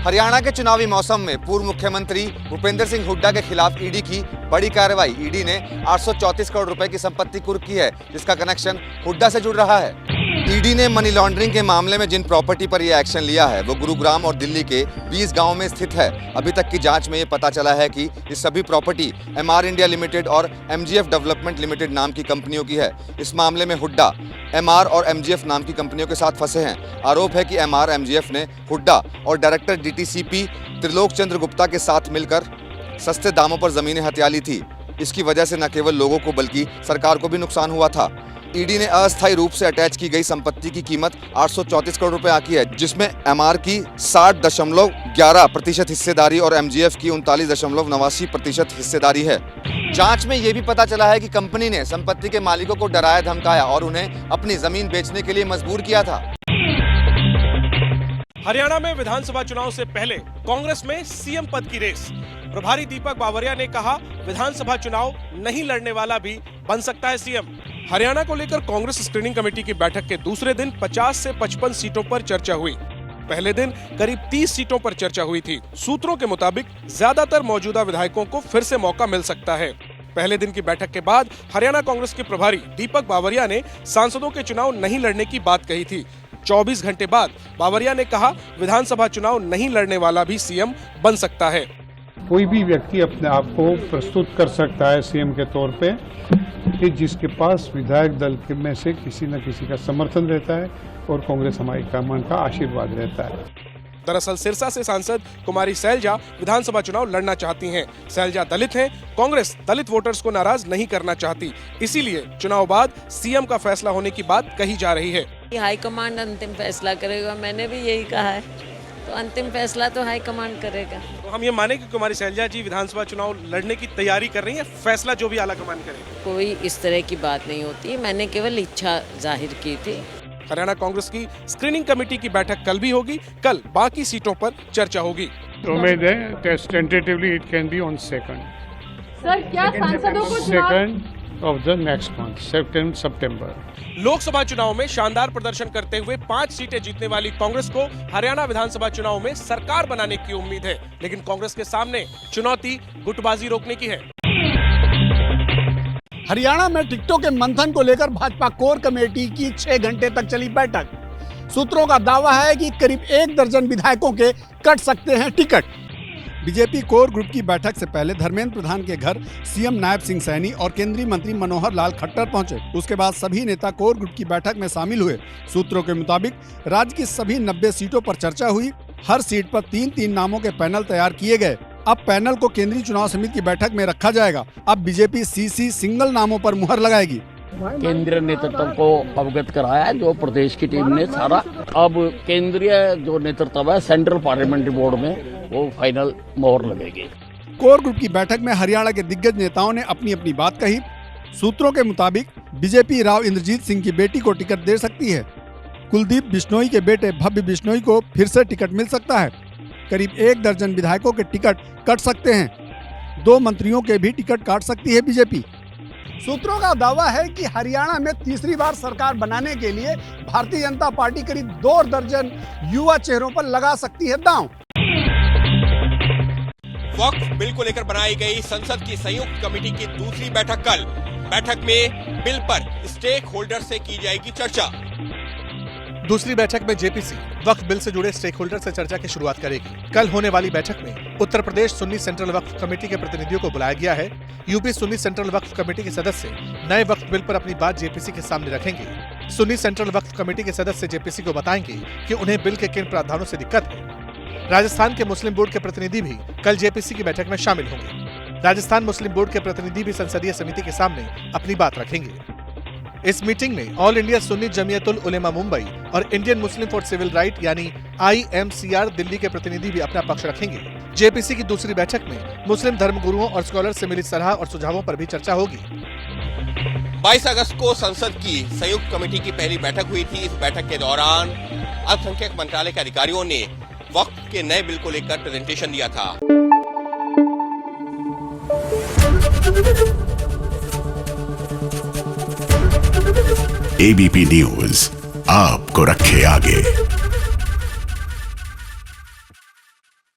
हरियाणा के चुनावी मौसम में पूर्व मुख्यमंत्री भूपेंद्र सिंह हुड्डा के खिलाफ ईडी की बड़ी कार्रवाई। ईडी ने 834 करोड़ रुपए की संपत्ति कुर्क की है, जिसका कनेक्शन हुड्डा से जुड़ रहा है। ईडी ने मनी लॉन्ड्रिंग के मामले में जिन प्रॉपर्टी पर यह एक्शन लिया है वो गुरुग्राम और दिल्ली के 20 गांव में स्थित है। अभी तक की जांच में ये पता चला है कि ये सभी प्रॉपर्टी एमआर इंडिया लिमिटेड और एमजीएफ डेवलपमेंट लिमिटेड नाम की कंपनियों की है। इस मामले में हुड्डा एमआर और एमजीएफ नाम की कंपनियों के साथ फंसे हैं। आरोप है कि एमआर एमजीएफ ने हुड्डा और डायरेक्टर डीटीसीपी त्रिलोक चंद्र गुप्ता के साथ मिलकर सस्ते दामों पर जमीनें हथिया ली थी। इसकी वजह से न केवल लोगों को बल्कि सरकार को भी नुकसान हुआ था। ईडी ने अस्थायी रूप से अटैच की गई संपत्ति की कीमत 834 करोड़ रुपए आंकी है, जिसमें एमआर की 60.11% हिस्सेदारी और एमजीएफ की 39.89% हिस्सेदारी है। जांच में यह भी पता चला है कि कंपनी ने संपत्ति के मालिकों को डराया धमकाया और उन्हें अपनी जमीन बेचने के लिए मजबूर किया था। हरियाणा में विधानसभा चुनाव से पहले कांग्रेस में सीएम पद की रेस। प्रभारी दीपक बावरिया ने कहा, विधानसभा चुनाव नहीं लड़ने वाला भी बन सकता है सीएम। हरियाणा को लेकर कांग्रेस स्क्रीनिंग कमेटी की बैठक के दूसरे दिन 50 से 55 सीटों पर चर्चा हुई। पहले दिन करीब 30 सीटों पर चर्चा हुई थी। सूत्रों के मुताबिक ज्यादातर मौजूदा विधायकों को फिर से मौका मिल सकता है। पहले दिन की बैठक के बाद हरियाणा कांग्रेस के प्रभारी दीपक बावरिया ने सांसदों के चुनाव नहीं लड़ने की बात कही थी। 24 घंटे बाद बावरिया ने कहा, विधानसभा चुनाव नहीं लड़ने वाला भी सीएम बन सकता है। कोई भी व्यक्ति अपने आप को प्रस्तुत कर सकता है सीएम के तौर पे कि जिसके पास विधायक दल के में से किसी न किसी का समर्थन रहता है और कांग्रेस हाईकमान का आशीर्वाद रहता है। दरअसल सिरसा से सांसद कुमारी सैलजा विधानसभा चुनाव लड़ना चाहती हैं। सैलजा दलित हैं। कांग्रेस दलित वोटर्स को नाराज नहीं करना चाहती, इसीलिए चुनाव बाद सीएम का फैसला होने की बात कही जा रही है। हाईकमांड अंतिम फैसला करेगा, मैंने भी यही कहा है, तो अंतिम फैसला तो हाईकमांड करेगा। तो हम ये माने कि कुमारी सैलजा जी विधानसभा चुनाव लड़ने की तैयारी कर रही है, फैसला जो भी आलाकमान करे। कोई इस तरह की बात नहीं होती, मैंने केवल इच्छा जाहिर की थी। हरियाणा कांग्रेस की स्क्रीनिंग कमेटी की बैठक कल भी होगी। कल बाकी सीटों पर चर्चा होगी। उम्मीद है tentatively it can be on 2nd। Sir, क्या सांसदों को 2nd of the next month, सितंबर। लोकसभा चुनाव में शानदार प्रदर्शन करते हुए 5 सीटें जीतने वाली कांग्रेस को हरियाणा विधानसभा चुनाव में सरकार बनाने की उम्मीद है, लेकिन कांग्रेस के सामने चुनौती गुटबाजी रोकने की है। हरियाणा में टिकटों के मंथन को लेकर भाजपा कोर कमेटी की 6 घंटे तक चली बैठक। सूत्रों का दावा है कि करीब 1 दर्जन विधायकों के कट सकते हैं टिकट। बीजेपी कोर ग्रुप की बैठक से पहले धर्मेंद्र प्रधान के घर सीएम नायब सिंह सैनी और केंद्रीय मंत्री मनोहर लाल खट्टर पहुंचे। उसके बाद सभी नेता कोर ग्रुप की बैठक में शामिल हुए। सूत्रों के मुताबिक राज्य की सभी 90 सीटों पर चर्चा हुई। हर सीट पर 3-3 नामों के पैनल तैयार किए गए। अब पैनल को केंद्रीय चुनाव समिति की बैठक में रखा जाएगा। अब बीजेपी सीसी सिंगल नामों पर मुहर लगाएगी। केंद्रीय नेतृत्व को अवगत कराया है, जो प्रदेश की टीम ने सारा। अब केंद्रीय जो नेतृत्व है सेंट्रल पार्लियामेंट्री बोर्ड में वो फाइनल मोहर लगेगी। कोर ग्रुप की बैठक में हरियाणा के दिग्गज नेताओं ने अपनी अपनी बात कही। सूत्रों के मुताबिक बीजेपी राव इंद्रजीत सिंह की बेटी को टिकट दे सकती है। कुलदीप बिश्नोई के बेटे भव्य बिश्नोई को फिर से टिकट मिल सकता है। करीब 1 दर्जन विधायकों के टिकट कट सकते हैं। 2 मंत्रियों के भी टिकट काट सकती है बीजेपी। सूत्रों का दावा है कि हरियाणा में तीसरी बार सरकार बनाने के लिए भारतीय जनता पार्टी करीब 2 दर्जन युवा चेहरों पर लगा सकती है दांव। वक्फ बिल को लेकर बनाई गई संसद की संयुक्त कमेटी की दूसरी बैठक कल। बैठक में बिल पर स्टेक होल्डर से की जाएगी चर्चा। दूसरी बैठक में जेपीसी वक्फ बिल से जुड़े स्टेक होल्डर से चर्चा की शुरुआत करेगी। कल होने वाली बैठक में उत्तर प्रदेश सुन्नी सेंट्रल वक्फ कमेटी के प्रतिनिधियों को बुलाया गया है। यूपी सुन्नी सेंट्रल वक्फ कमेटी के सदस्य नए वक्फ बिल पर अपनी बात जेपीसी के सामने रखेंगे। सुन्नी सेंट्रल वक्फ कमेटी के सदस्य जेपीसी को बताएंगे कि उन्हें बिल के किन प्रावधानों से दिक्कत है। राजस्थान के मुस्लिम बोर्ड के प्रतिनिधि भी कल जेपीसी की बैठक में शामिल होंगे। राजस्थान मुस्लिम बोर्ड के प्रतिनिधि भी संसदीय समिति के सामने अपनी बात रखेंगे। इस मीटिंग में ऑल इंडिया सुन्नी जमीयतुल उलेमा मुंबई और Indian Muslim for civil right यानी IMCR दिल्ली के प्रतिनिधि भी अपना पक्ष रखेंगे। जेपीसी की दूसरी बैठक में मुस्लिम धर्मगुरुओं और स्कॉलर से मिली सलाह और सुझावों पर भी चर्चा होगी। 22 अगस्त को संसद की संयुक्त कमेटी की पहली बैठक हुई थी। इस बैठक के दौरान अल्पसंख्यक मंत्रालय के अधिकारियों ने वक्फ के नए बिल को लेकर प्रेजेंटेशन दिया था। ABP न्यूज आपको रखे आगे।